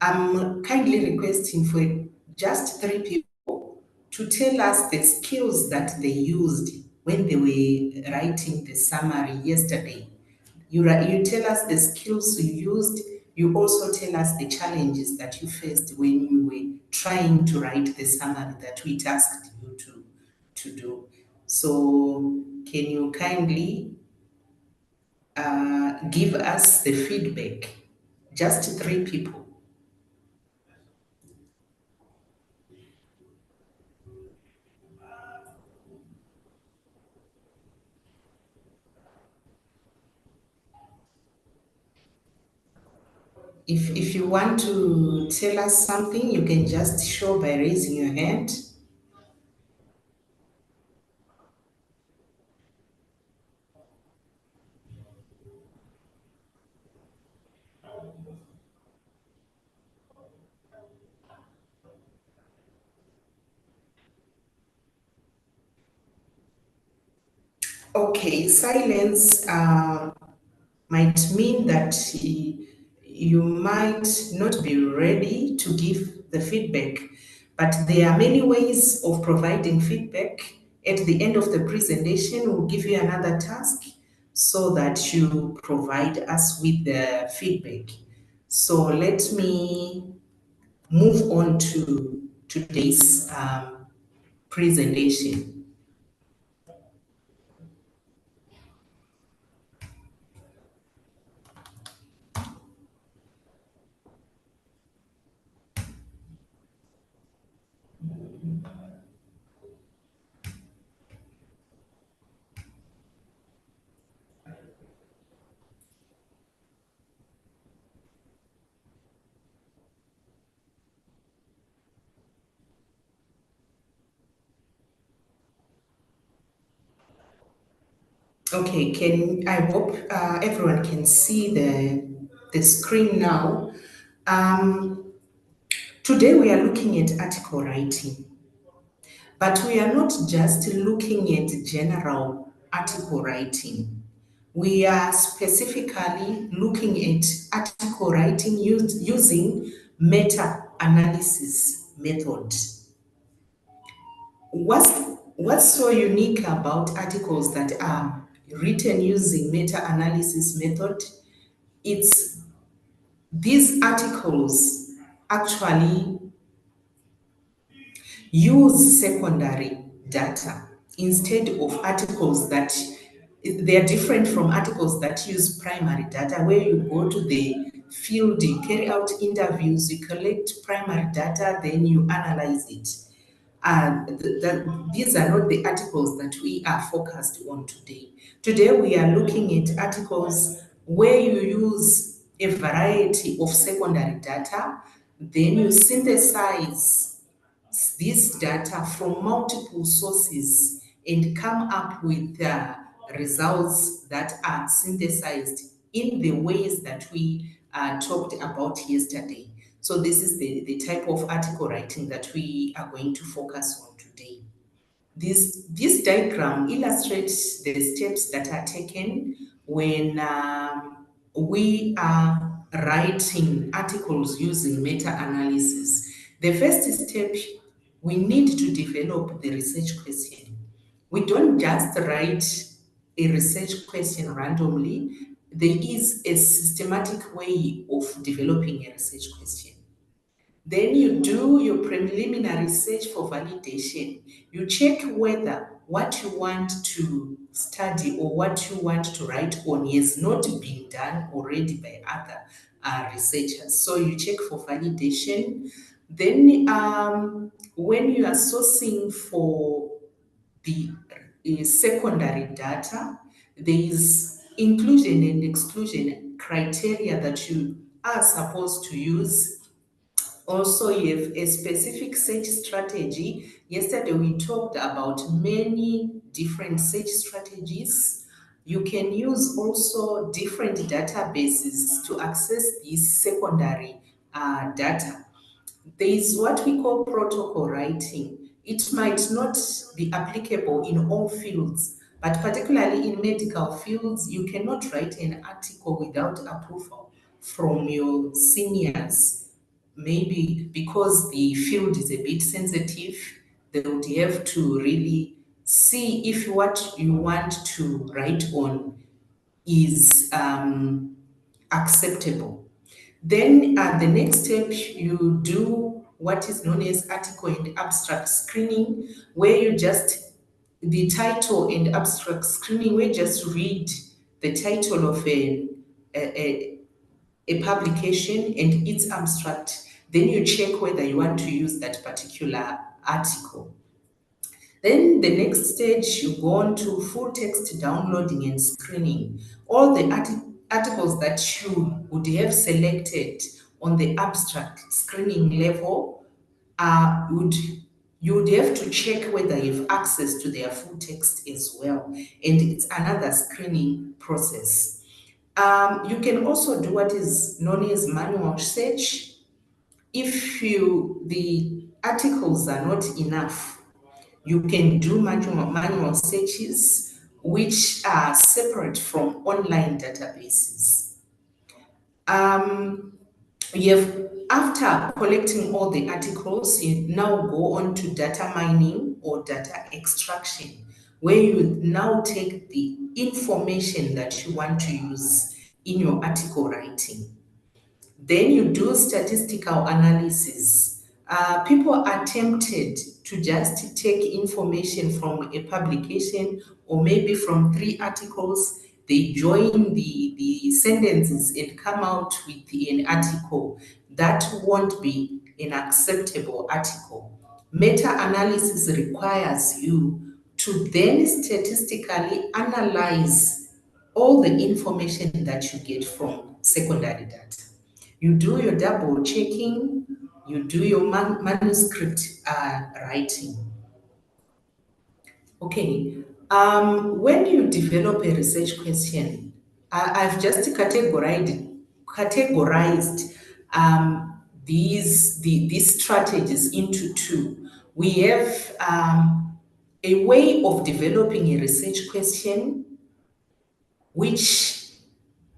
I'm kindly requesting for just 3 people to tell us the skills that they used when they were writing the summary yesterday. You tell us the skills you used. You also tell us the challenges that you faced when you were trying to write the summary that we tasked you to do. So, can you kindly give us the feedback? Just 3 people. If you want to tell us something, you can just show by raising your hand. Okay, silence might mean that you might not be ready to give the feedback, but there are many ways of providing feedback. At the end of the presentation, we'll give you another task so that you provide us with the feedback. So let me move on to today's presentation. Okay, I hope everyone can see the screen now. Um, Today we are looking at article writing, but we are not just looking at general article writing. We are specifically looking at article writing using meta-analysis method. What's, what's so unique about articles that are written using meta-analysis method? It's these articles actually use secondary data instead of articles that they are different from articles that use primary data, where you go to the field, you carry out interviews, you collect primary data, then you analyze it. These are not the articles that we are focused on today. Today, we are looking at articles where you use a variety of secondary data, then you synthesize this data from multiple sources and come up with results that are synthesized in the ways that we talked about yesterday. So this is the type of article writing that we are going to focus on today. This diagram illustrates the steps that are taken when we are writing articles using meta-analysis. The first step, we need to develop the research question. We don't just write a research question randomly. There is a systematic way of developing a research question. Then you do your preliminary search for validation. You check whether what you want to study or what you want to write on has not been done already by other researchers. So you check for validation. Then, when you are sourcing for the secondary data, there is inclusion and exclusion criteria that you are supposed to use. Also, you have a specific search strategy. Yesterday, we talked about many different search strategies. You can use also different databases to access these secondary data. There is what we call protocol writing. It might not be applicable in all fields, but particularly in medical fields, you cannot write an article without approval from your seniors, maybe because the field is a bit sensitive, they would have to really see if what you want to write on is acceptable. Then at the next step, you do what is known as article and abstract screening, where you just, the title and abstract screening, where you just read the title of a publication and its abstract. Then you check whether you want to use that particular article. Then the next stage, you go on to full text downloading and screening. All the articles that you would have selected on the abstract screening level you would have to check whether you have access to their full text as well. And it's another screening process. You can also do what is known as manual search. If the articles are not enough, you can do manual searches, which are separate from online databases. After collecting all the articles, you now go on to data mining or data extraction, where you now take the information that you want to use in your article writing. Then you do statistical analysis. People are tempted to just take information from a publication or maybe from 3 articles. They join the sentences and come out with an article. That won't be an acceptable article. Meta-analysis requires you to then statistically analyze all the information that you get from secondary data. You do your double checking, you do your manuscript writing. Okay, when you develop a research question, I've just categorized these strategies into two. We have a way of developing a research question, which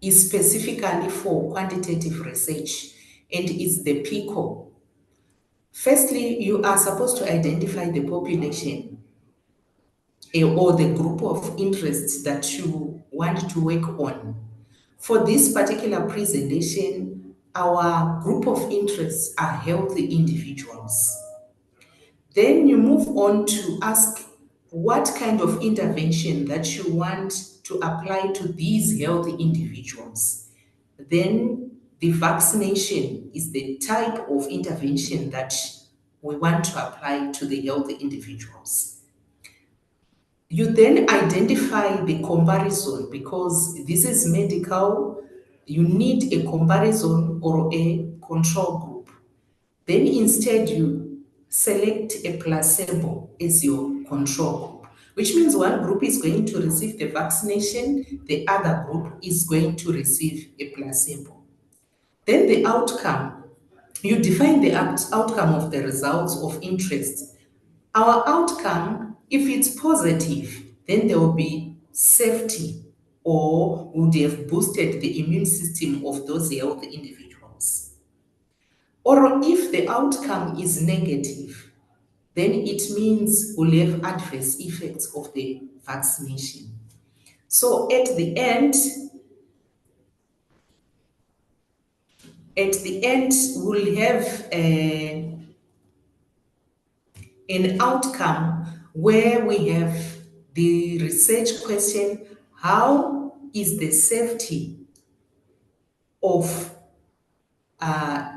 is specifically for quantitative research, and is the PICO. Firstly, you are supposed to identify the population or the group of interests that you want to work on. For this particular presentation, our group of interests are healthy individuals. Then you move on to ask what kind of intervention that you want to apply to these healthy individuals. Then the vaccination is the type of intervention that we want to apply to the healthy individuals. You then identify the comparison, because this is medical. You need a comparison or a control group. Then instead you select a placebo as your control group, which means one group is going to receive the vaccination, the other group is going to receive a placebo. Then the outcome, you define the outcome of the results of interest. Our outcome, if it's positive, then there will be safety, or would have boosted the immune system of those healthy individuals. Or if the outcome is negative, then it means we'll have adverse effects of the vaccination. So at the end, we'll have an outcome where we have the research question: how is the safety of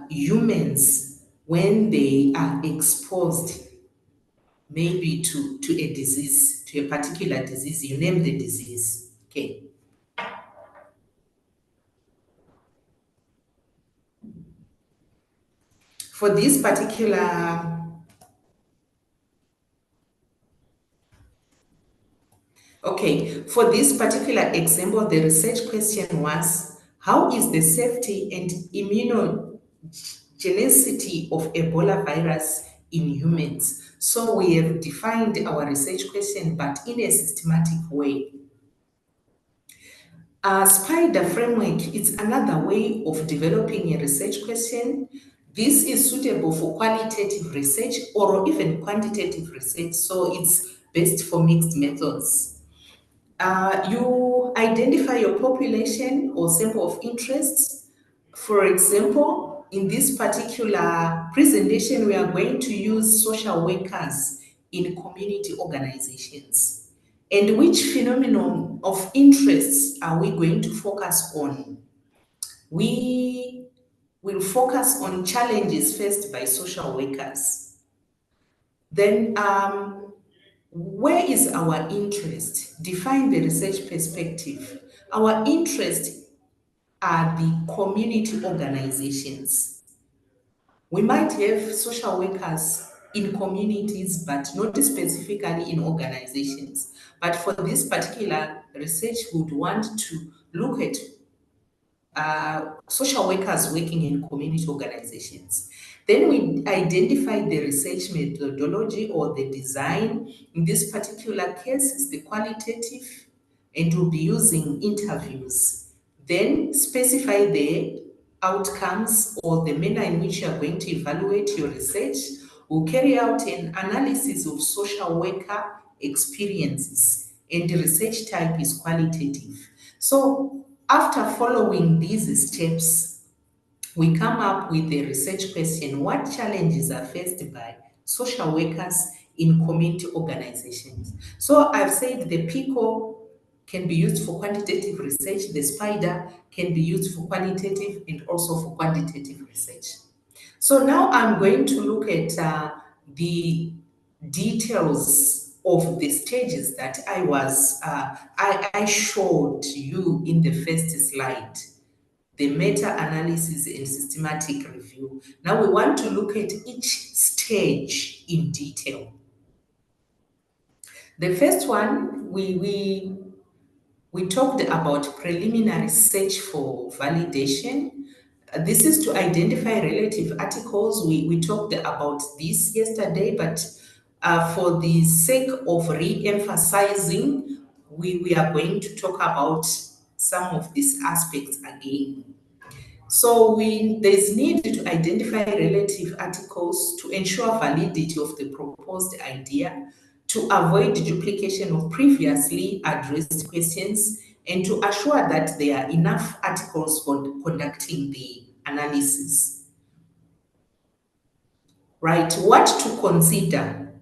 humans when they are exposed maybe to a disease, to a particular disease? You name the disease. Okay. For this particular Okay, for this particular example, the research question was, how is the safety and immunogenicity of Ebola virus in humans? So we have defined our research question, but in a systematic way. Spider framework is another way of developing a research question. This is suitable for qualitative research or even quantitative research, so it's best for mixed methods. You identify your population or sample of interest. For example, in this particular presentation, we are going to use social workers in community organizations. And which phenomenon of interest are we going to focus on? We will focus on challenges faced by social workers. Then, where is our interest? Define the research perspective. Our interest are the community organizations. We might have social workers in communities, but not specifically in organizations. But for this particular research, we would want to look at social workers working in community organizations. Then we identify the research methodology or the design. In this particular case, is the qualitative, and we'll be using interviews. Then specify the outcomes or the manner in which you are going to evaluate your research. We'll carry out an analysis of social worker experiences, and the research type is qualitative. So after following these steps, we come up with a research question: what challenges are faced by social workers in community organizations? So I've said the PICO can be used for quantitative research, the SPIDER can be used for qualitative and also for quantitative research. So now I'm going to look at the details of the stages that I showed you in the first slide, the meta-analysis and systematic review. Now we want to look at each stage in detail. The first one, we talked about preliminary search for validation. This is to identify relative articles. We talked about this yesterday, but for the sake of re-emphasizing, we are going to talk about some of these aspects again. So there's need to identify relative articles to ensure validity of the proposed idea, to avoid duplication of previously addressed questions, and to assure that there are enough articles for conducting the analysis. Right, what to consider?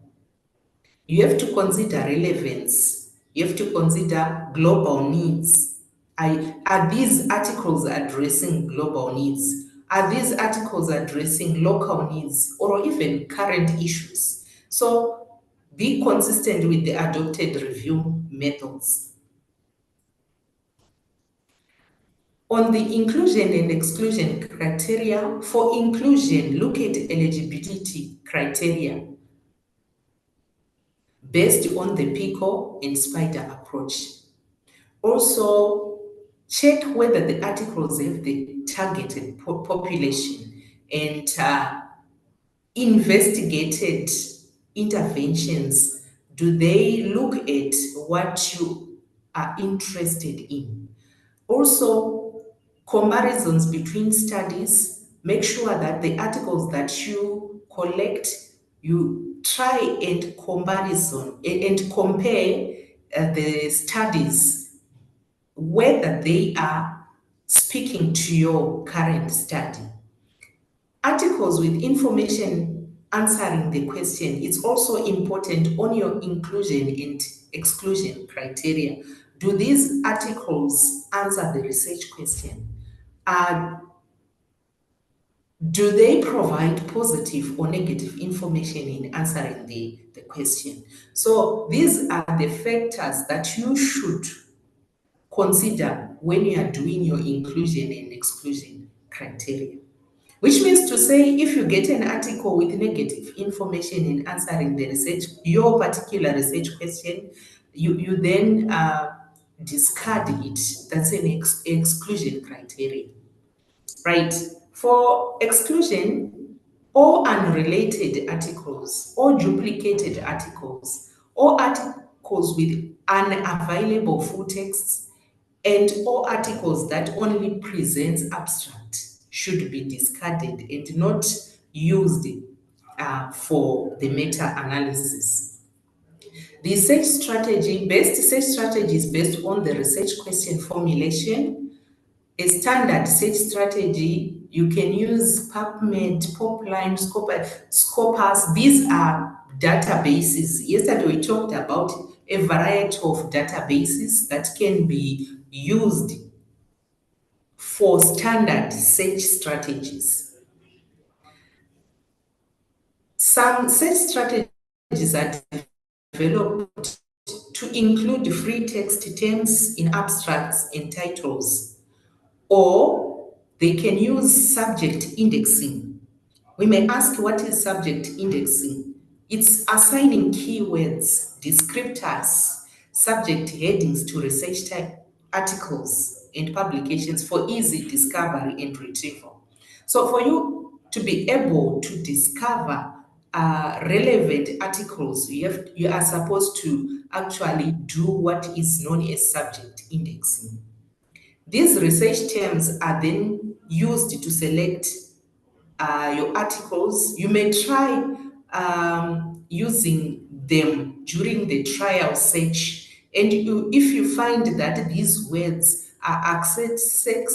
You have to consider relevance. You have to consider global needs. Are these articles addressing global needs? Are these articles addressing local needs or even current issues? So be consistent with the adopted review methods. On the inclusion and exclusion criteria, for inclusion, look at eligibility criteria based on the PICO and SPIDER approach. Also, check whether the articles have the targeted population and investigated interventions. Do they look at what you are interested in? Also, comparisons between studies. Make sure that the articles that you collect, you try and compare the studies, whether they are speaking to your current study. Articles with information answering the question is also important on your inclusion and exclusion criteria. Do these articles answer the research question? Do they provide positive or negative information in answering the question? So these are the factors that you should consider when you are doing your inclusion and exclusion criteria. Which means to say, if you get an article with negative information in answering the research, your particular research question, you then discard it. That's an exclusion criteria, right? For exclusion, all unrelated articles, or duplicated articles, or articles with unavailable full texts, and all articles that only presents abstract should be discarded and not used for the meta-analysis. The search strategy, best search strategy is based on the research question formulation. A standard search strategy, you can use PubMed, Popline, Scopus. These are databases. Yesterday we talked about a variety of databases that can be used for standard search strategies. Some search strategies are developed to include free text terms in abstracts and titles, or they can use subject indexing. We may ask, what is subject indexing? It's assigning keywords, descriptors, subject headings to research type articles and publications for easy discovery and retrieval. So for you to be able to discover relevant articles, you are supposed to actually do what is known as subject indexing. These research terms are then used to select your articles. You may try using them during the trial search. And if you find that these words are accessing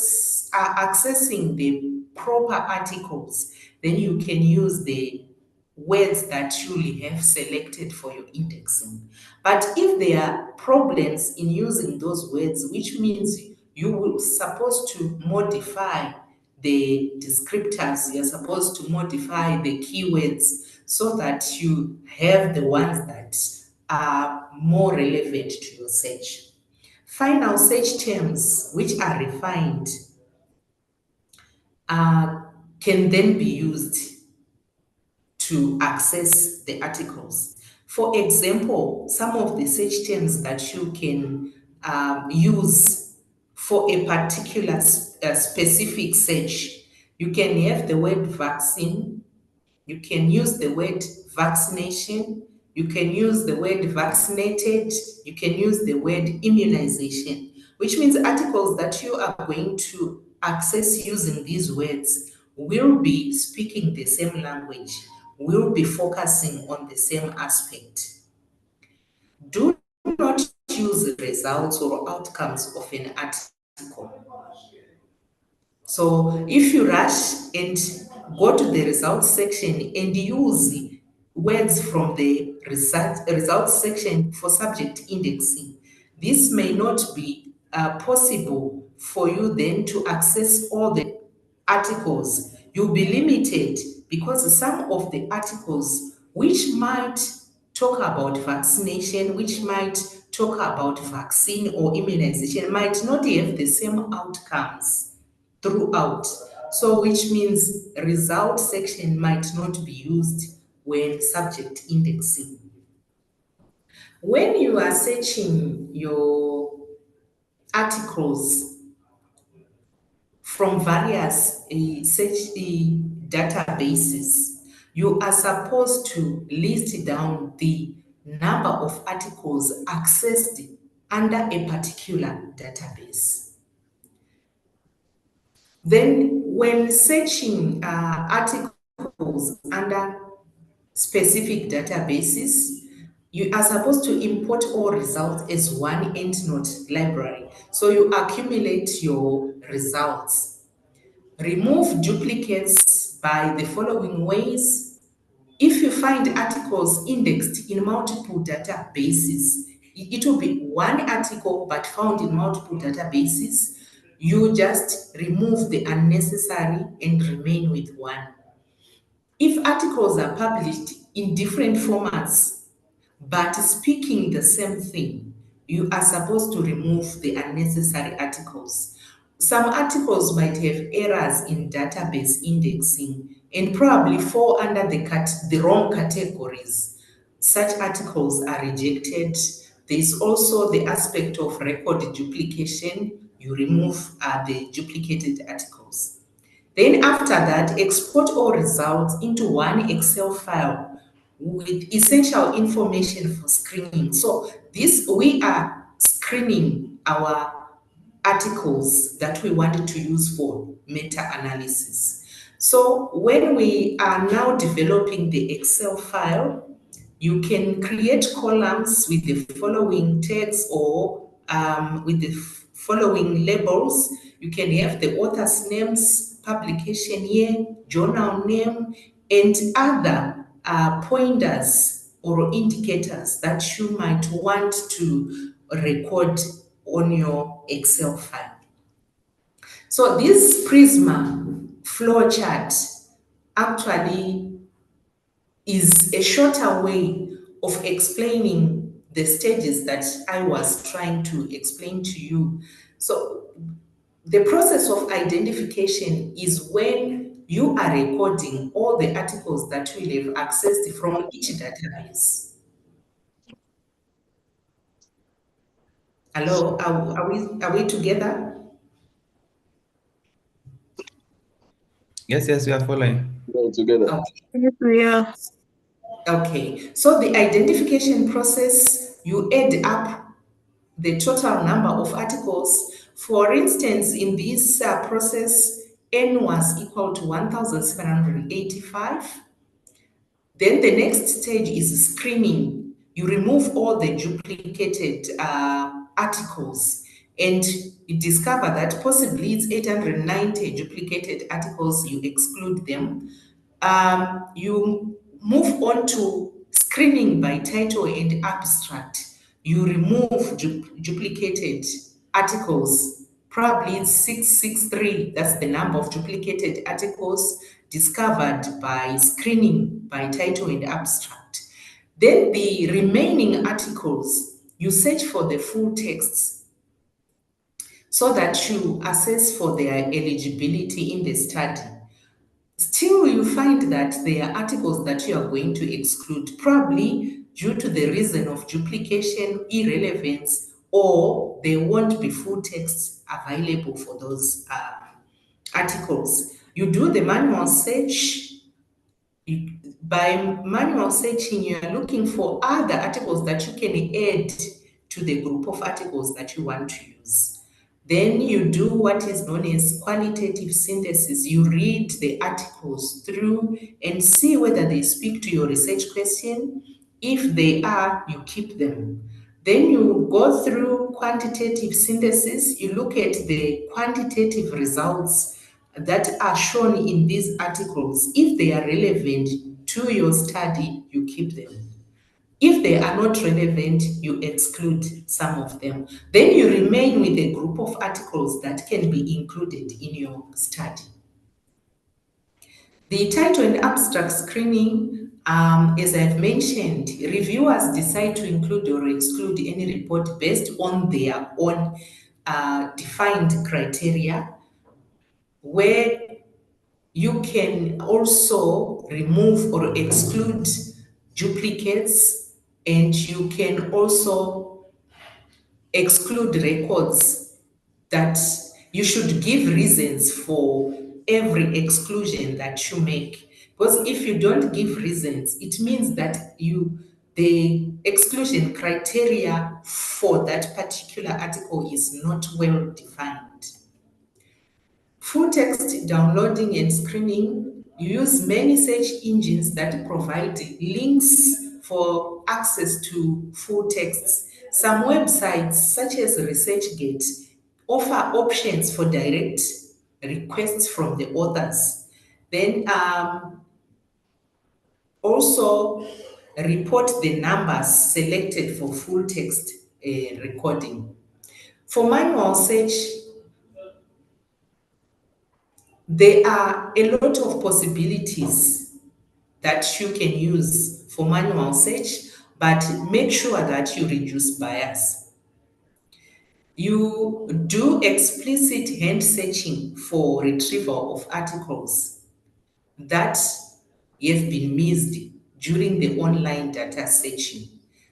the proper articles, then you can use the words that you have selected for your indexing. But if there are problems in using those words, which means you will supposed to modify the descriptors, you're supposed to modify the keywords so that you have the ones that are more relevant to your search. Final search terms, which are refined, can then be used to access the articles. For example, some of the search terms that you can use for a particular specific search, you can have the word vaccine, you can use the word vaccination, you can use the word vaccinated, you can use the word immunization, which means articles that you are going to access using these words will be speaking the same language, will be focusing on the same aspect. Do not use results or outcomes of an article. So if you rush and go to the results section and use words from the results section for subject indexing, this may not be possible for you then to access all the articles. You'll be limited because some of the articles which might talk about vaccination, which might talk about vaccine or immunization, might not have the same outcomes throughout. So which means result section might not be used when subject indexing. When you are searching your articles from various search databases, you are supposed to list down the number of articles accessed under a particular database. Then when searching articles under specific databases, you are supposed to import all results as one EndNote library. So you accumulate your results. Remove duplicates by the following ways. If you find articles indexed in multiple databases, it will be one article but found in multiple databases. You just remove the unnecessary and remain with one. If articles are published in different formats but speaking the same thing, you are supposed to remove the unnecessary articles. Some articles might have errors in database indexing and probably fall under the wrong categories. Such articles are rejected. There's also the aspect of record duplication. You remove the duplicated articles. Then after that, export all results into one Excel file with essential information for screening. So we are screening our articles that we wanted to use for meta-analysis. So when we are now developing the Excel file, you can create columns with the following text or with the following labels. You can have the author's names, publication year, journal name, and other pointers or indicators that you might want to record on your Excel file. So this Prisma flowchart actually is a shorter way of explaining the stages that I was trying to explain to you. So the process of identification is when you are recording all the articles that you will have accessed from each database. Hello, are we together? Yes, we are following. Go together. Okay. Yes, we are. Okay, so the identification process, you add up the total number of articles. For instance, in this process, N was equal to 1,785. Then the next stage is screening. You remove all the duplicated articles and you discover that possibly it's 890 duplicated articles, you exclude them. You move on to screening by title and abstract. You remove duplicated articles. Probably it's 663, that's the number of duplicated articles discovered by screening by title and abstract. Then the remaining articles, you search for the full texts so that you assess for their eligibility in the study. Still, you find that there are articles that you are going to exclude, probably due to the reason of duplication, irrelevance, or there won't be full texts available for those articles. You do the manual search. By manual searching, you are looking for other articles that you can add to the group of articles that you want to use. Then you do what is known as qualitative synthesis. You read the articles through and see whether they speak to your research question. If they are, you keep them. Then you go through quantitative synthesis. You look at the quantitative results that are shown in these articles. If they are relevant to your study, you keep them. If they are not relevant, you exclude some of them. Then you remain with a group of articles that can be included in your study. The title and abstract screening, as I've mentioned, reviewers decide to include or exclude any report based on their own defined criteria, where you can also remove or exclude duplicates, and you can also exclude records that you should give reasons for every exclusion that you make. Because if you don't give reasons, it means that the exclusion criteria for that particular article is not well defined. Full text downloading and screening, you use many search engines that provide links for access to full texts. Some websites, such as ResearchGate, offer options for direct requests from the authors. Then also report the numbers selected for full text recording. For manual search, there are a lot of possibilities that you can use for manual search, but make sure that you reduce bias. You do explicit hand searching for retrieval of articles that have been missed during the online data searching.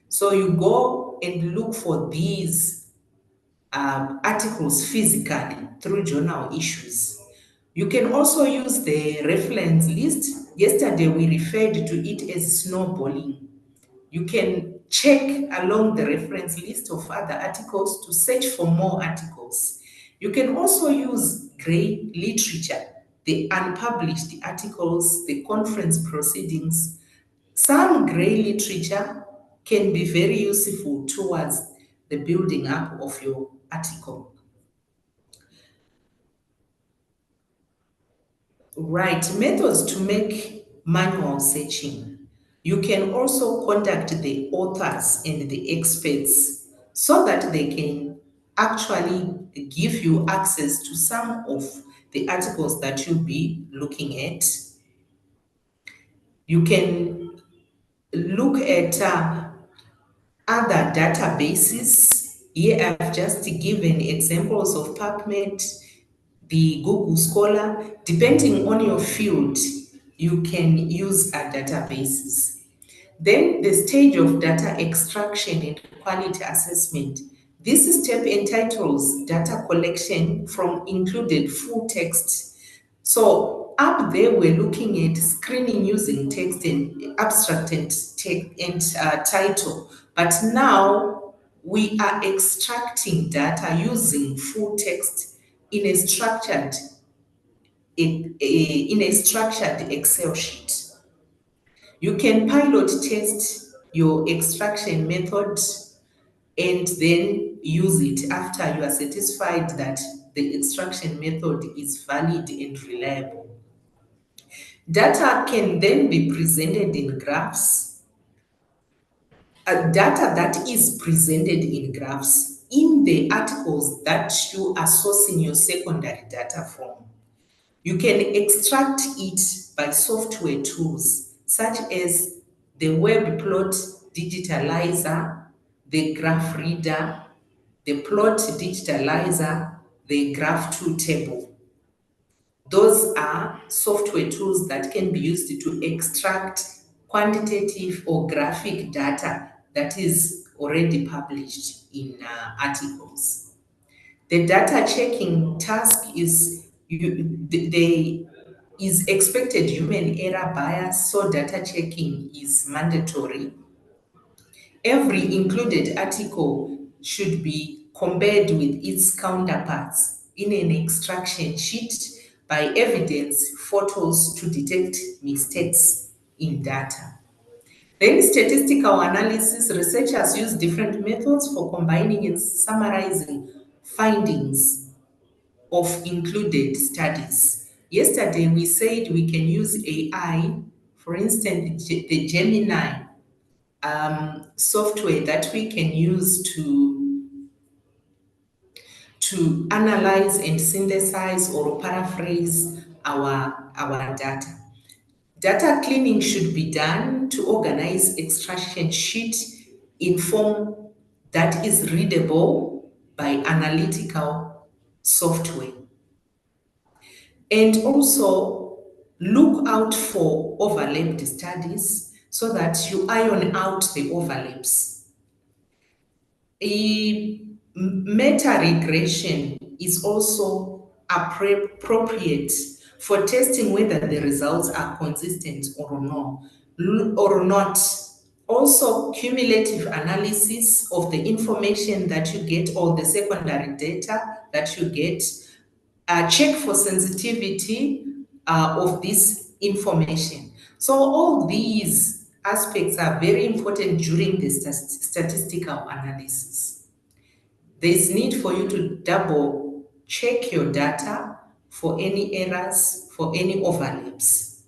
So you go and look for these articles physically through journal issues. You can also use the reference list. Yesterday we referred to it as snowballing. You can check along the reference list of other articles to search for more articles. You can also use grey literature. the unpublished articles, the conference proceedings. Some grey literature can be very useful towards the building up of your article. Right, methods to make manual searching. You can also contact the authors and the experts so that they can actually give you access to some of the articles that you'll be looking at. You can look at other databases. Here I've just given examples of PubMed, the Google Scholar. Depending on your field, you can use databases. Then the stage of data extraction and quality assessment. This step entitles data collection from included full text. So up there, we're looking at screening using text and abstract and, title. But now we are extracting data using full text in a structured Excel sheet. You can pilot test your extraction method and then use it after you are satisfied that the extraction method is valid and reliable. Data can then be presented in graphs. Data that is presented in graphs in the articles that you are sourcing your secondary data from. You can extract it by software tools such as the web plot digitalizer, the graph reader, the plot digitalizer, the graph2 table. Those are software tools that can be used to extract quantitative or graphic data that is already published in articles. The data checking task is is expected human error bias, so data checking is mandatory. Every included article should be compared with its counterparts in an extraction sheet by evidence photos to detect mistakes in data. Then statistical analysis, researchers use different methods for combining and summarizing findings of included studies. Yesterday, we said we can use AI, for instance, the Gemini software that we can use to analyze and synthesize or paraphrase our data. Data cleaning should be done to organize extraction sheet in form that is readable by analytical software. And also look out for overlapped studies so that you iron out the overlaps. A meta regression is also appropriate for testing whether the results are consistent or not. Also, cumulative analysis of the information that you get or the secondary data that you get. Check for sensitivity of this information. So all these aspects are very important during the statistical analysis. There's need for you to double check your data for any errors, for any overlaps.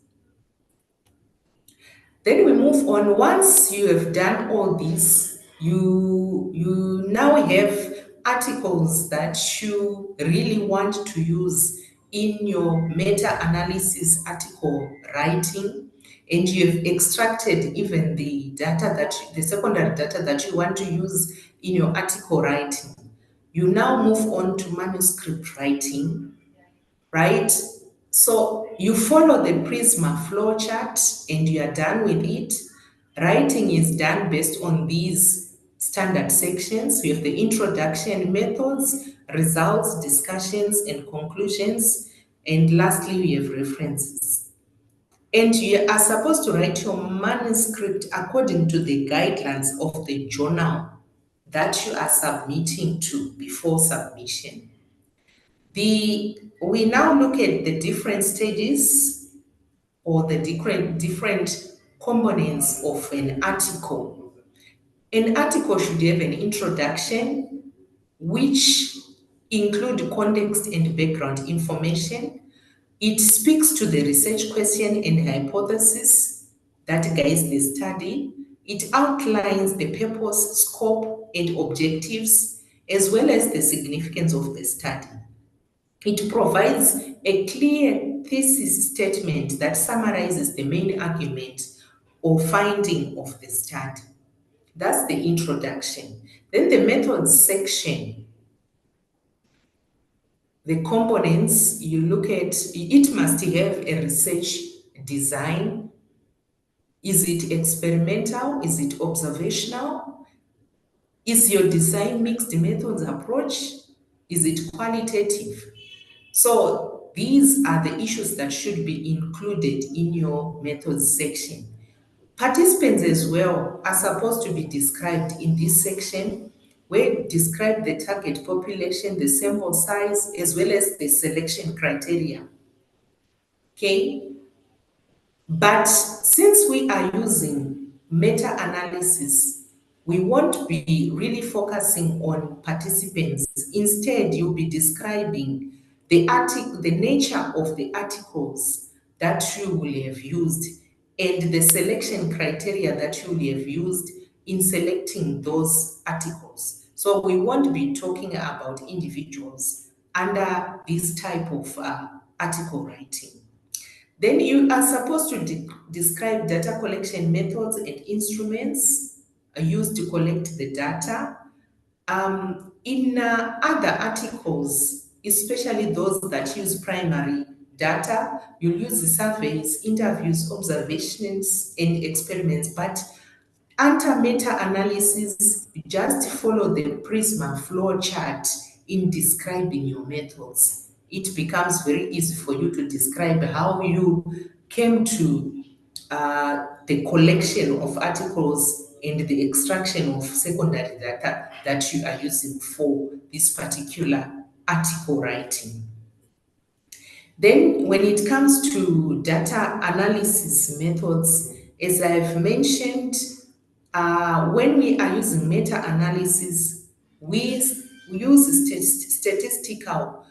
Then we move on. Once you have done all this, you now have articles that you really want to use in your meta-analysis article writing, and you have extracted even the data the secondary data that you want to use in your article writing. You now move on to manuscript writing, right? So you follow the Prisma flowchart and you are done with it. Writing is done based on these standard sections. We have the introduction, methods, results, discussions, and conclusions. And lastly, we have references. And you are supposed to write your manuscript according to the guidelines of the journal that you are submitting to before submission. We now look at the different stages or the different components of an article. An article should have an introduction, which include context and background information. It speaks to the research question and hypothesis that guides the study. It outlines the purpose, scope, and objectives, as well as the significance of the study. It provides a clear thesis statement that summarizes the main argument or finding of the study. That's the introduction. Then the methods section, the components you look at, it must have a research design. Is it experimental? Is it observational? Is your design mixed methods approach? Is it qualitative? So these are the issues that should be included in your methods section. Participants as well are supposed to be described in this section, where describe the target population, the sample size, as well as the selection criteria. Okay, but since we are using meta-analysis, we won't be really focusing on participants. Instead, you'll be describing the nature of the articles that you will have used and the selection criteria that you will have used in selecting those articles. So we won't be talking about individuals under this type of article writing. Then you are supposed to describe data collection methods and instruments used to collect the data. In other articles, especially those that use primary data, you'll use the surveys, interviews, observations, and experiments. But under meta-analysis, you just follow the Prisma flow chart in describing your methods. It becomes very easy for you to describe how you came to the collection of articles and the extraction of secondary data that you are using for this particular article writing. Then when it comes to data analysis methods, as I've mentioned, when we are using meta-analysis, we use statistical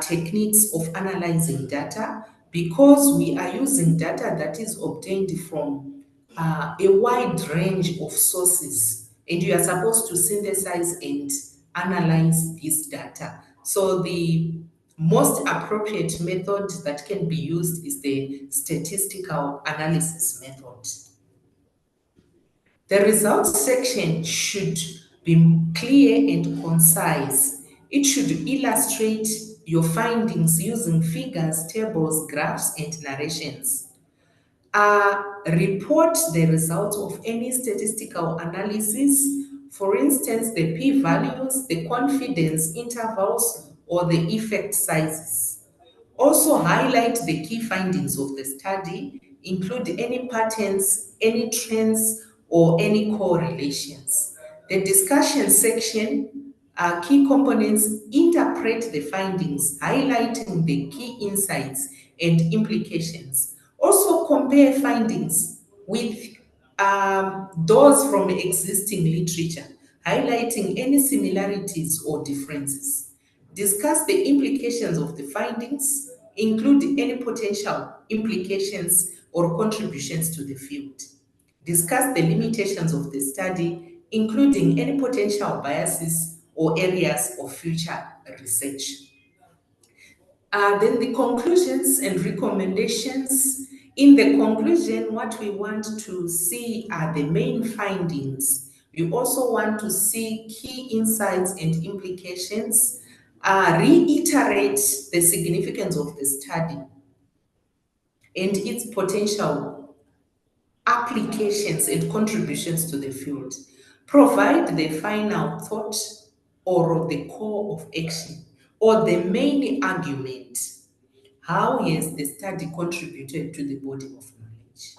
techniques of analyzing data because we are using data that is obtained from a wide range of sources, and you are supposed to synthesize and analyze this data. So the most appropriate method that can be used is the statistical analysis method. The results section should be clear and concise. It should illustrate your findings using figures, tables, graphs, and narrations. Report the results of any statistical analysis, for instance, the p-values, the confidence intervals, or the effect sizes. Also highlight the key findings of the study, include any patterns, any trends, or any correlations. The discussion section, key components, interpret the findings, highlighting the key insights and implications. Also compare findings with those from existing literature, highlighting any similarities or differences. Discuss the implications of the findings, include any potential implications or contributions to the field. Discuss the limitations of the study, including any potential biases or areas of future research. Then the conclusions and recommendations. In the conclusion, what we want to see are the main findings. We also want to see key insights and implications, reiterate the significance of the study and its potential applications and contributions to the field. Provide the final thought or the core of action or the main argument. How has the study contributed to the body of knowledge?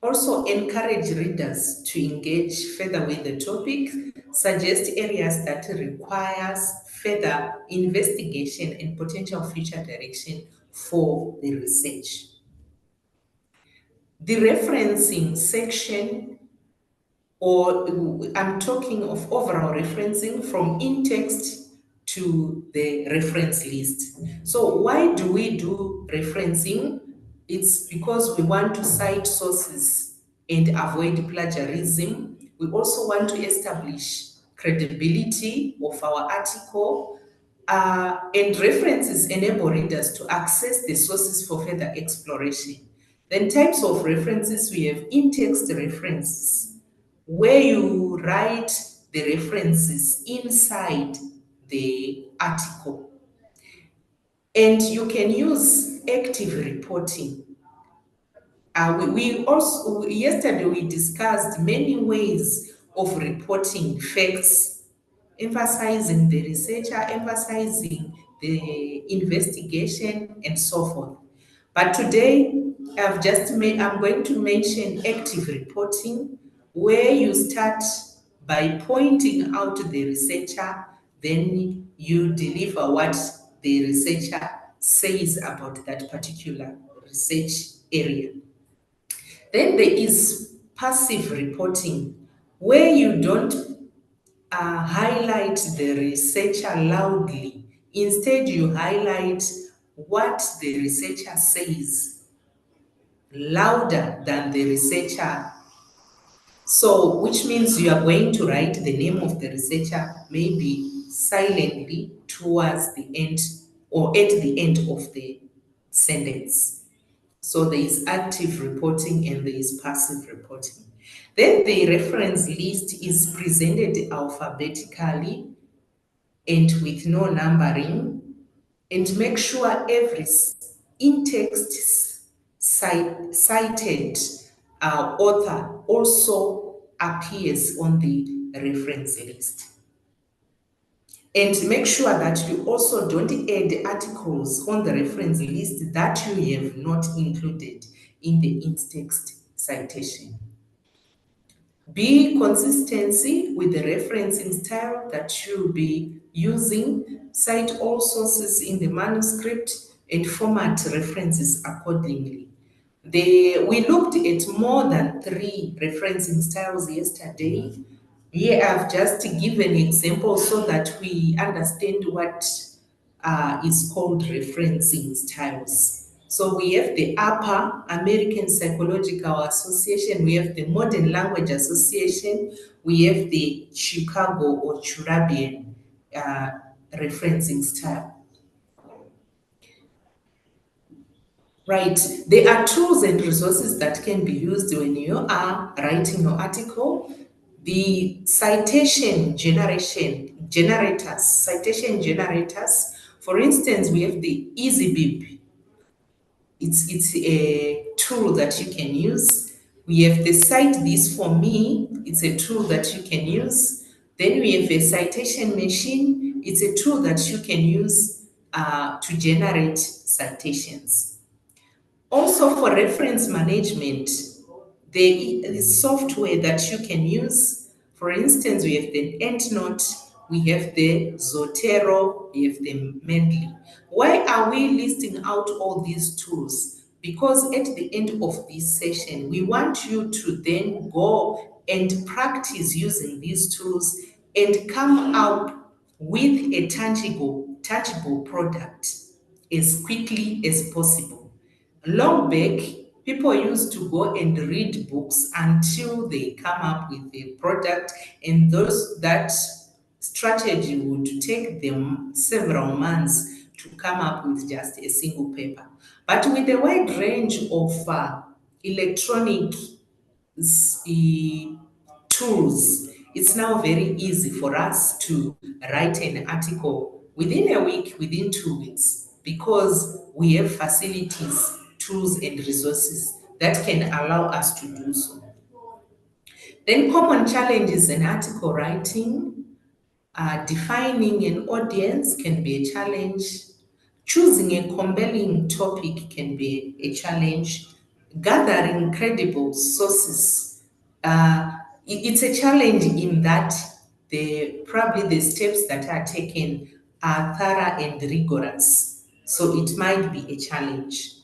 Also, encourage readers to engage further with the topic, suggest areas that requires further investigation and potential future direction for the research. The referencing section, or I'm talking of overall referencing from in-text to the reference list. So why do we do referencing? It's because we want to cite sources and avoid plagiarism. We also want to establish credibility of our article, and references enable readers to access the sources for further exploration. Then types of references, we have in-text references, where you write the references inside the article. And you can use active reporting. We also, yesterday we discussed many ways of reporting facts, emphasizing the researcher, emphasizing the investigation, and so forth. But today, I'm going to mention active reporting, where you start by pointing out the researcher, then you deliver what the researcher says about that particular research area. Then there is passive reporting, where you don't highlight the researcher loudly. Instead, you highlight what the researcher says louder than the researcher. So, which means you are going to write the name of the researcher maybe silently towards the end or at the end of the sentence. So there is active reporting and there is passive reporting. Then the reference list is presented alphabetically and with no numbering, and make sure every in-text cited author also appears on the reference list. And make sure that you also don't add articles on the reference list that you have not included in the in-text citation. Be consistency with the referencing style that you'll be using. Cite all sources in the manuscript and format references accordingly. We looked at more than 3 referencing styles yesterday. Here I've just given examples so that we understand what is called referencing styles. So we have the Upper American Psychological Association, we have the Modern Language Association, we have the Chicago or Churabian referencing style. Right, there are tools and resources that can be used when you are writing your article. The citation generators. For instance, we have the EasyBib. It's a tool that you can use. We have the Cite This For Me. It's a tool that you can use. Then we have a citation machine. It's a tool that you can use to generate citations. Also, for reference management, there is software that you can use. For instance, we have the EndNote, we have the Zotero, we have the Mendeley. Why are we listing out all these tools? Because at the end of this session, we want you to then go and practice using these tools and come up with a tangible product as quickly as possible. Long back, people used to go and read books until they come up with a product, and that strategy would take them several months to come up with just a single paper. But with a wide range of electronic tools, it's now very easy for us to write an article within a week, within 2 weeks, because we have facilities, tools, and resources that can allow us to do so. Then common challenges in article writing, defining an audience can be a challenge. Choosing a compelling topic can be a challenge. gathering credible sources. It's a challenge in that probably the steps that are taken are thorough and rigorous. So it might be a challenge.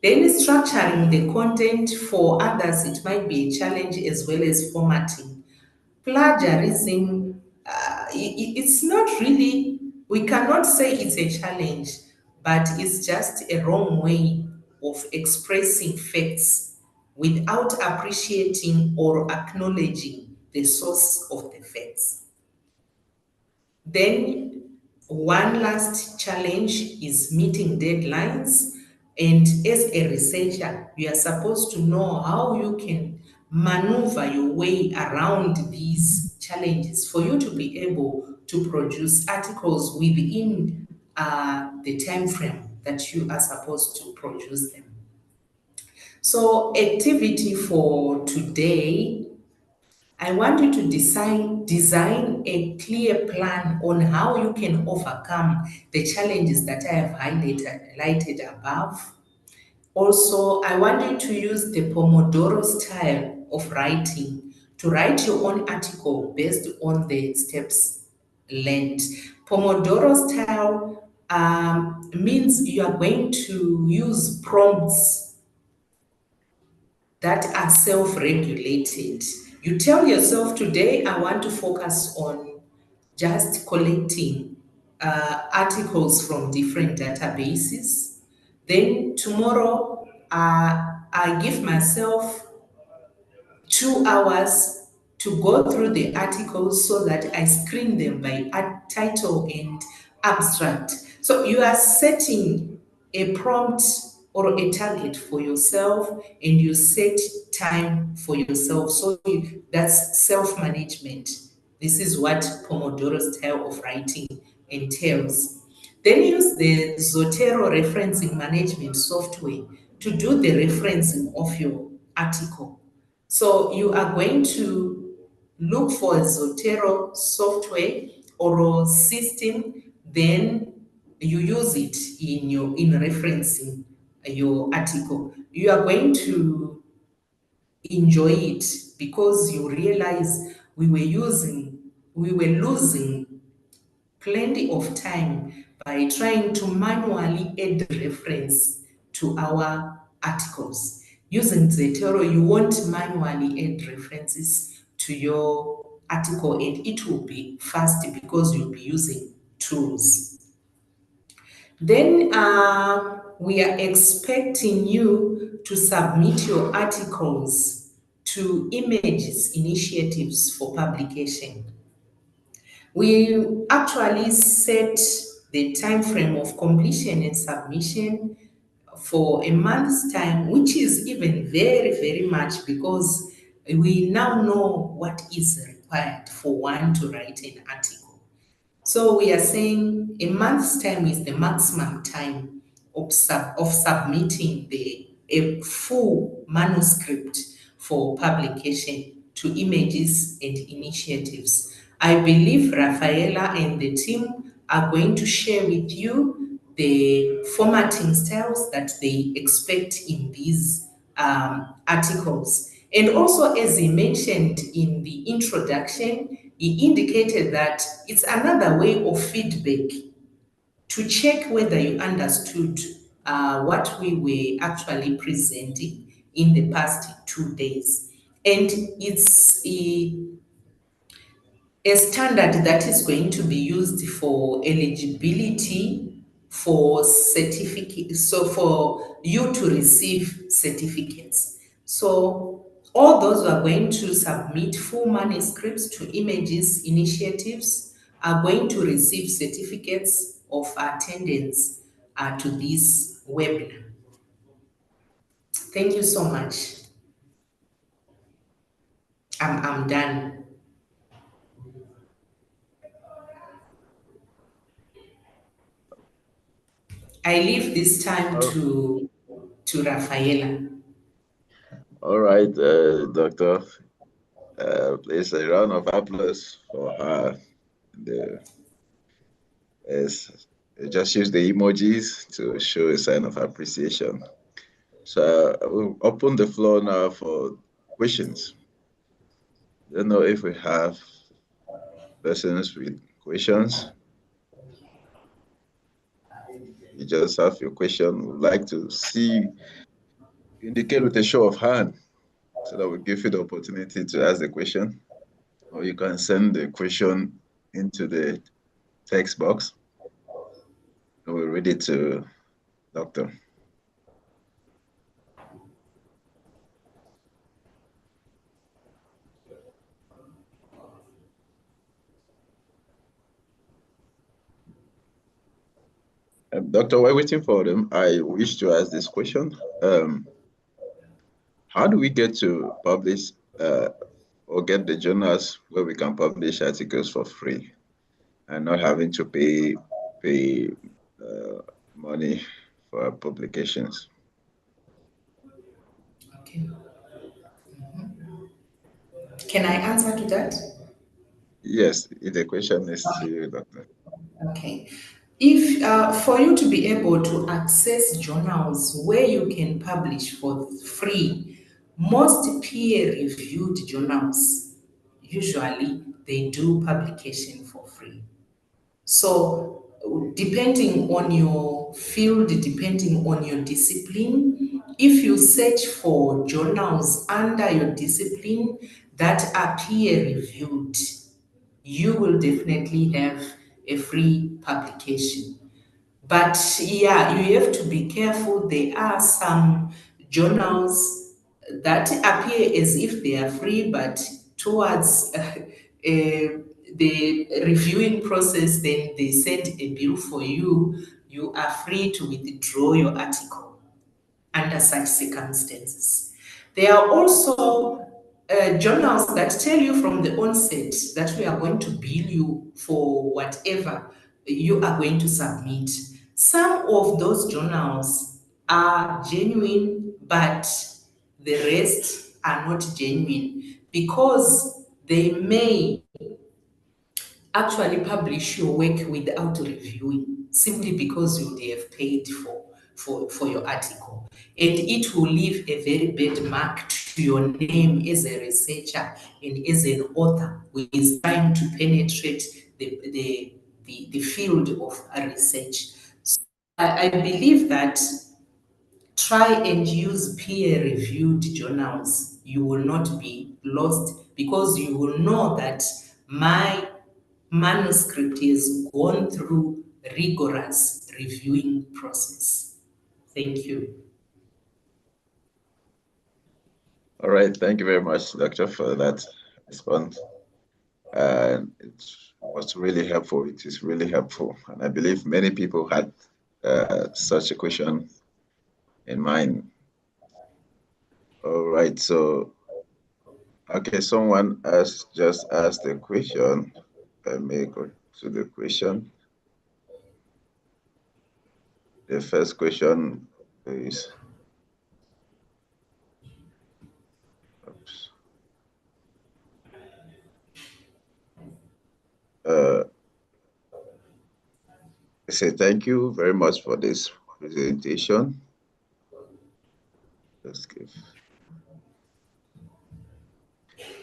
Then structuring the content for others, it might be a challenge as well as formatting. Plagiarism, it's not really, we cannot say it's a challenge, but it's just a wrong way of expressing facts without appreciating or acknowledging the source of the facts. Then, one last challenge is meeting deadlines. And as a researcher, you are supposed to know how you can maneuver your way around these challenges for you to be able to produce articles within the time frame that you are supposed to produce them. So, activity for today, I want you to design a clear plan on how you can overcome the challenges that I have highlighted above. Also, I want you to use the Pomodoro style of writing to write your own article based on the steps learned. Pomodoro style means you are going to use prompts that are self-regulated. You tell yourself, today I want to focus on just collecting articles from different databases. Then tomorrow, I give myself 2 hours to go through the articles so that I screen them by title and abstract. So you are setting a prompt or a target for yourself, and you set time for yourself. So that's self management. This is what Pomodoro style of writing entails. Then use the Zotero referencing management software to do the referencing of your article. So you are going to look for a Zotero software or a system, then you use it in referencing your article. You are going to enjoy it because you realize we were losing plenty of time by trying to manually add reference to our articles. Using Zotero, you won't manually add references to your article, and it will be fast because you'll be using tools. Then we are expecting you to submit your articles to images initiatives for publication. We actually set the time frame of completion and submission for a month's time, which is even very, very much because we now know what is required for one to write an article. So we are saying a month's time is the maximum time of submitting a full manuscript for publication to images and initiatives. I believe Rafaela and the team are going to share with you the formatting styles that they expect in these articles. And also, as he mentioned in the introduction, he indicated that it's another way of feedback to check whether you understood what we were actually presenting in the past 2 days. And it's a standard that is going to be used for eligibility for certificate, so for you to receive certificates. So all those who are going to submit full manuscripts to images initiatives are going to receive certificates of attendance to this webinar. Thank you so much. I'm done. I leave this time Oh, to Rafaela. all right, Doctor. Please a round of applause for her. The, yes, just use the emojis to show a sign of appreciation. So we'll open the floor now for questions. I don't know if we have persons with questions. You just have your question. We'd like to see indicate with a show of hand so that we give you the opportunity to ask the question, or you can send the question into the text box and we'll read it to Doctor. Doctor, while waiting for them, I wish to ask this question. How do we get to publish or get the journals where we can publish articles for free and not having to pay uh, money for our publications? Okay. Can I answer to that? Yes, the question is to you, Doctor. Okay. If for you to be able to access journals where you can publish for free, most peer-reviewed journals usually they do publication for free. So, depending on your field, depending on your discipline, if you search for journals under your discipline that are peer reviewed, you will definitely have a free publication. But yeah, you have to be careful. There are some journals that appear as if they are free, but towards the reviewing process, then they set a bill for you. You are free to withdraw your article under such circumstances. There are also journals that tell you from the onset that we are going to bill you for whatever you are going to submit. Some of those journals are genuine, but the rest are not genuine because they may actually publish your work without reviewing simply because you would have paid for your article. And it will leave a very bad mark to your name as a researcher and as an author who is trying to penetrate the field of research. So I believe that try and use peer-reviewed journals. You will not be lost because you will know that my manuscript has gone through rigorous reviewing process. Thank you. All right, thank you very much, Doctor, for that response. And it was really helpful. It is really helpful. And I believe many people had such a question in mind. All right, so, okay, someone has just asked a question. I may go to the question. The first question is, oops, uh, I say thank you very much for this presentation. Let's give.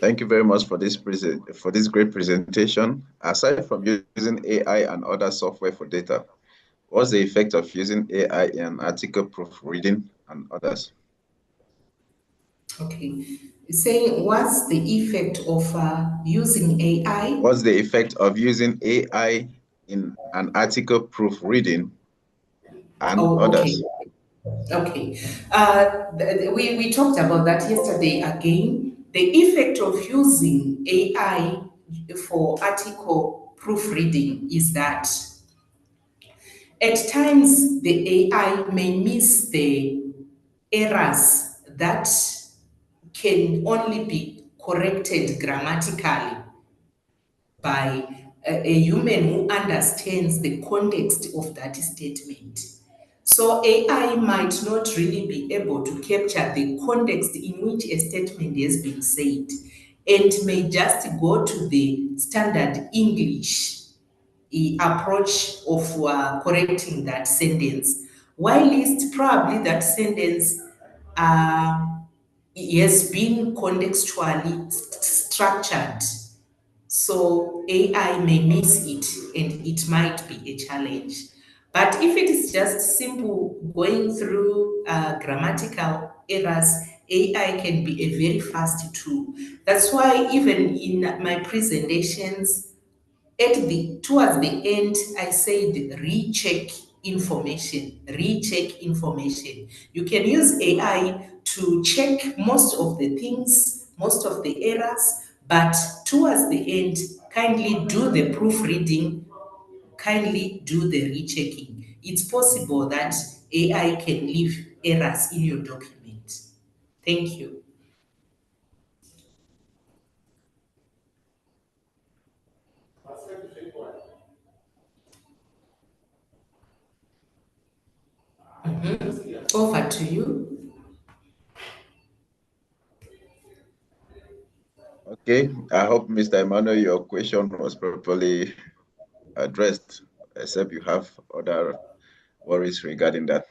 Thank you very much for this great presentation. Aside from using AI and other software for data, what's the effect of using AI in article proofreading and others? Okay. Saying what's the effect of using AI? What's the effect of using AI in an article proofreading and Oh, okay. others? Okay. We talked about that yesterday again. The effect of using AI for article proofreading is that at times the AI may miss the errors that can only be corrected grammatically by a human who understands the context of that statement. So AI might not really be able to capture the context in which a statement has been said and may just go to the standard English approach of correcting that sentence. While least probably that sentence uh, has been contextually structured. So AI may miss it and it might be a challenge. But if it is just simple going through grammatical errors, AI can be a very fast tool. That's why even in my presentations, towards the end, I said recheck information. You can use AI to check most of the things, most of the errors, but towards the end, kindly do the proofreading, kindly do the rechecking. It's possible that AI can leave errors in your document. Thank you. Over to you. Okay, I hope, Mr. Emmanuel, your question was properly addressed, except you have other worries regarding that.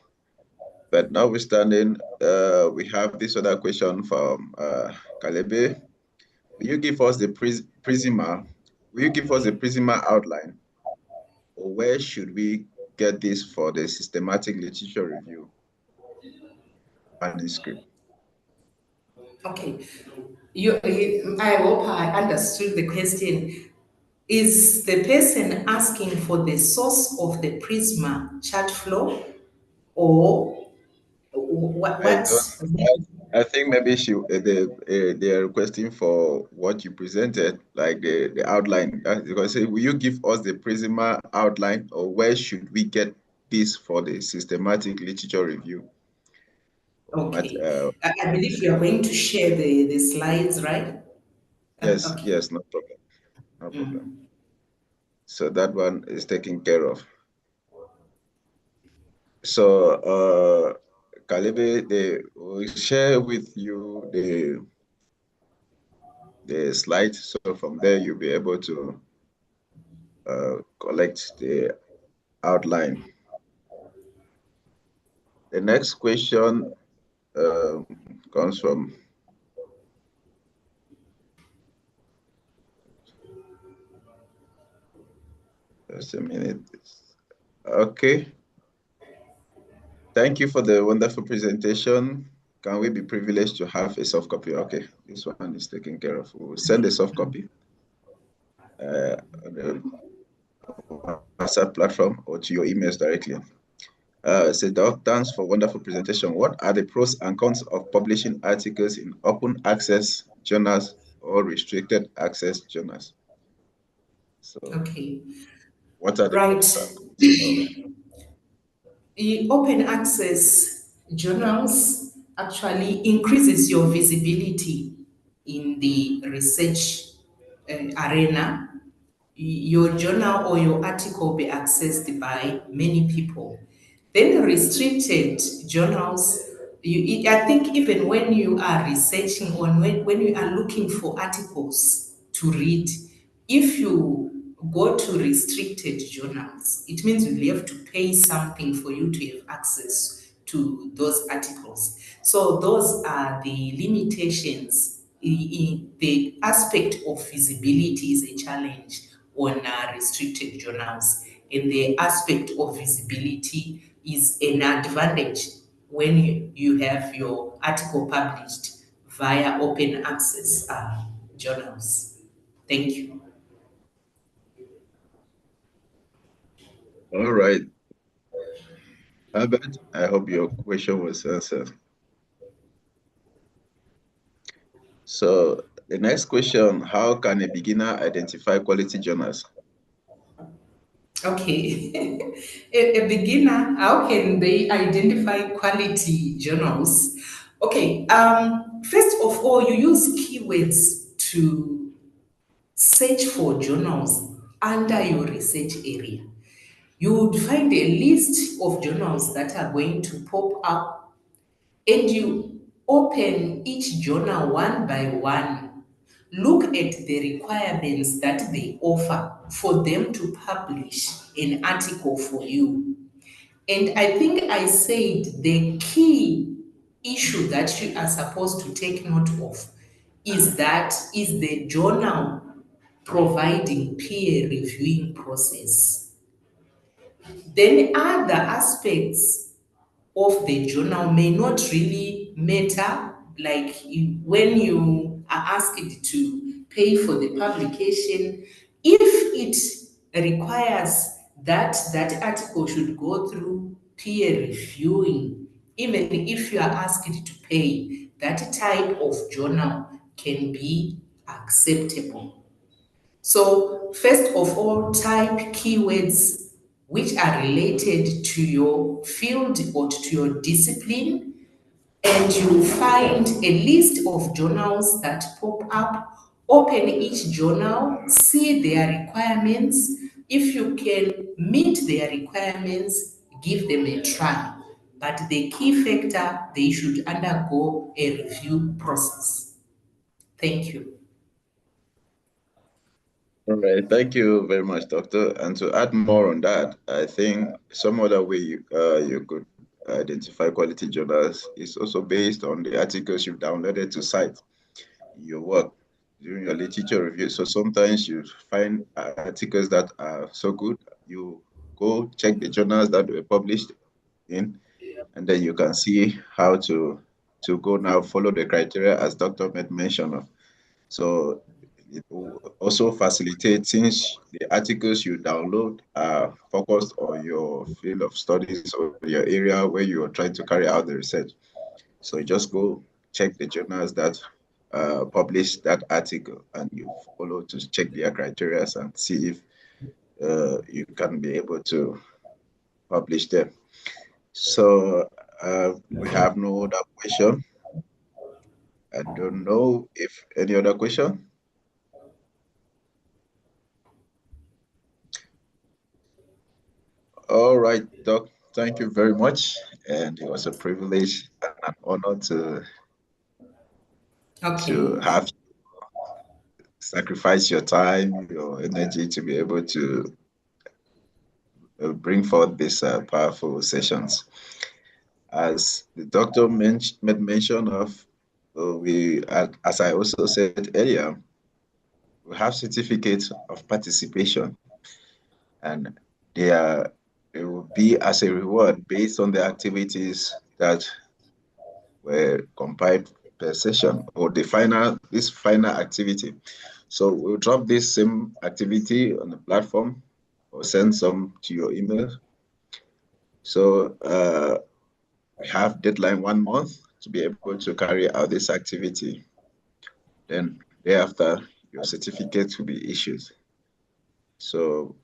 But notwithstanding, we have this other question from Kalebe. Will you give us the Prisma? Will you give us the Prisma outline, or where should we get this for the systematic literature review manuscript? Okay. I hope I understood the question. Is the person asking for the source of the Prisma chart flow, or I what? don't. I think maybe they are requesting for what you presented, like the outline. Because say, will you give us the Prisma outline, or where should we get this for the systematic literature review? Okay. I believe you are going to share the slides, right? Yes, Okay. yes, no problem, no problem. So that one is taken care of. So, Kalebe, they will share with you the slides. So from there, you'll be able to collect the outline. The next question um, comes from, just a minute. Okay. Thank you for the wonderful presentation. Can we be privileged to have a soft copy? Okay, this one is taken care of. We'll send a soft copy on the WhatsApp platform or to your emails directly. Say, Doc, thanks for wonderful presentation. What are the pros and cons of publishing articles in open access journals or restricted access journals? So, Okay. what are the Right. pros and cons of? The open access journals actually increases your visibility in the research arena. Your journal or your article be accessed by many people. Then restricted journals, I think even when you are researching or when you are looking for articles to read, if you go to restricted journals, it means you have to pay something for you to have access to those articles. So those are the limitations. The aspect of visibility is a challenge on restricted journals, and the aspect of visibility is an advantage when you have your article published via open access journals. Thank you. All right, Albert, I hope your question was answered. So the next question, how can a beginner identify quality journals? Okay. A beginner, how can they identify quality journals? Okay. First of all, you use keywords to search for journals under your research area. You would find a list of journals that are going to pop up, and you open each journal one by one. Look at the requirements that they offer for them to publish an article for you. And I think I said the key issue that you are supposed to take note of is the journal providing peer reviewing process. Then other aspects of the journal may not really matter, like when you are asked to pay for the publication, if it requires that that article should go through peer reviewing, even if you are asked to pay, that type of journal can be acceptable. So first of all, type keywords which are related to your field or to your discipline, and you find a list of journals that pop up. Open each journal, see their requirements. If you can meet their requirements, give them a try. But the key factor, they should undergo a review process. Thank you. All right, thank you very much, Doctor. And to add more on that, I think some other way you could identify quality journals is also based on the articles you've downloaded to cite your work during your literature review. So sometimes you find articles that are so good, you go check the journals that were published in, and then you can see how to go now follow the criteria as Dr. made mention of. So it will also facilitate, since the articles you download are focused on your field of studies or your area where you are trying to carry out the research. So you just go check the journals that publish that article, and you follow to check their criteria and see if you can be able to publish them. So we have no other question. I don't know if any other question. All right, Doc, thank you very much. And it was a privilege and an honor to Okay. have you sacrifice your time, your energy to be able to bring forth these powerful sessions. As the doctor made mention of, as I also said earlier, we have certificates of participation, and they are it will be as a reward based on the activities that were compiled per session, or this final activity. So we'll drop this same activity on the platform or send some to your email. So we have deadline 1 month to be able to carry out this activity. Then thereafter, your certificate will be issued. So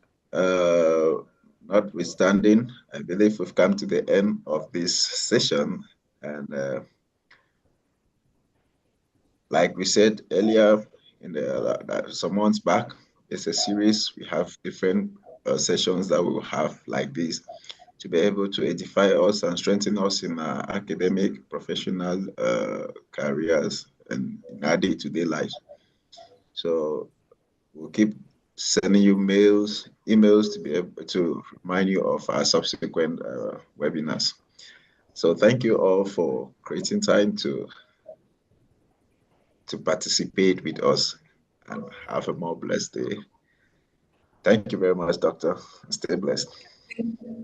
notwithstanding, I believe we've come to the end of this session, and like we said earlier, in some months back, it's a series. We have different sessions that we will have like this to be able to edify us and strengthen us in our academic, professional careers and in our day-to-day lives. So we'll keep sending you emails to be able to remind you of our subsequent webinars. So thank you all for creating time to participate with us, and have a more blessed day. Thank you very much, Doctor. Stay blessed.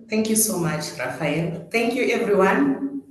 Thank you so much, Raphael. Thank you, everyone.